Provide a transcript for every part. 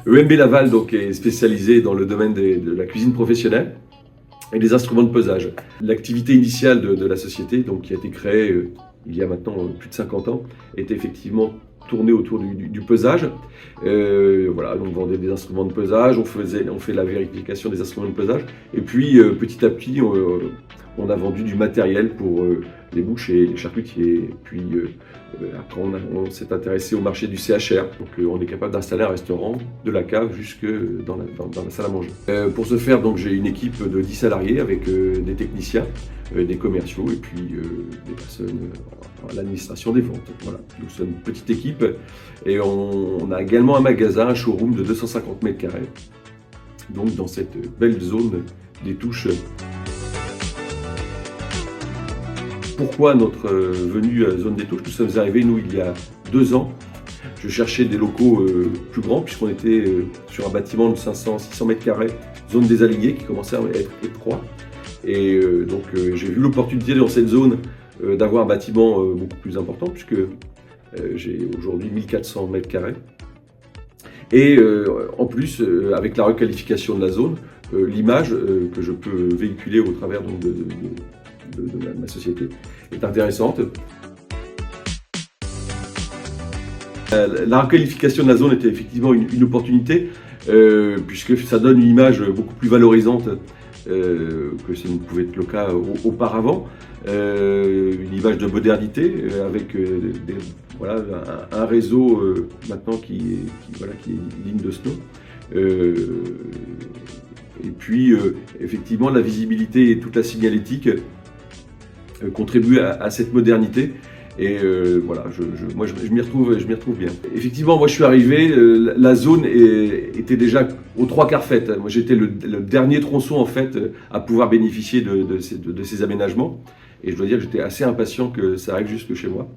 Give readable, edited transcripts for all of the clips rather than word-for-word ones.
EMB Laval donc, est spécialisé dans le domaine de la cuisine professionnelle et des instruments de pesage. L'activité initiale de la société, donc, qui a été créée il y a maintenant plus de 50 ans, était effectivement tournée autour du pesage. Voilà, donc on vendait des instruments de pesage, on fait la vérification des instruments de pesage, et puis petit à petit on a vendu du matériel pour les bouchers, les charcutiers, puis après on s'est intéressé au marché du CHR, donc on est capable d'installer un restaurant de la cave jusque dans la salle à manger. Pour ce faire, donc j'ai une équipe de 10 salariés avec des techniciens, des commerciaux et puis des personnes à l'administration des ventes. Voilà. Nous sommes une petite équipe et on a également un magasin, un showroom de 250 mètres carrés, donc dans cette belle zone des Touches. Pourquoi notre venue à la zone des Touches? Nous sommes arrivés, nous, il y a 2 ans. Je cherchais des locaux plus grands, puisqu'on était sur un bâtiment de 500-600 mètres carrés, zone des Alignés, qui commençait à être étroit. Et donc j'ai vu l'opportunité dans cette zone d'avoir un bâtiment beaucoup plus important, puisque j'ai aujourd'hui 1400 mètres carrés. Et en plus, avec la requalification de la zone, l'image que je peux véhiculer au travers donc, de ma société est intéressante. La requalification de la zone était effectivement une opportunité, puisque ça donne une image beaucoup plus valorisante que ça ne pouvait être le cas auparavant. Une image de modernité avec voilà, un réseau maintenant qui est digne de ce nom. Et puis effectivement la visibilité et toute la signalétique contribuent à cette modernité. Et voilà, moi je m'y retrouve bien. Effectivement, moi je suis arrivé, la zone était déjà aux 3/4 faite. Moi j'étais le dernier tronçon en fait à pouvoir bénéficier de ces aménagements. Et je dois dire que j'étais assez impatient que ça arrive jusque chez moi.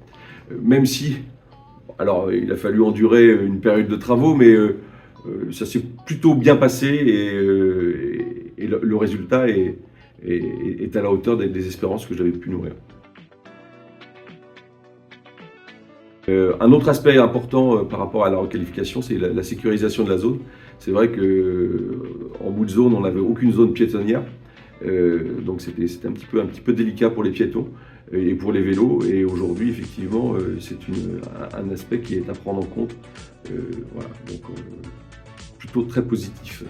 Même si, alors il a fallu endurer une période de travaux, mais ça s'est plutôt bien passé et le résultat est à la hauteur des espérances que j'avais pu nourrir. Un autre aspect important par rapport à la requalification, c'est la sécurisation de la zone. C'est vrai qu'en bout de zone, on n'avait aucune zone piétonnière, donc c'était un petit peu délicat pour les piétons et pour les vélos. Et aujourd'hui, effectivement, c'est un aspect qui est à prendre en compte. Voilà, donc plutôt très positif.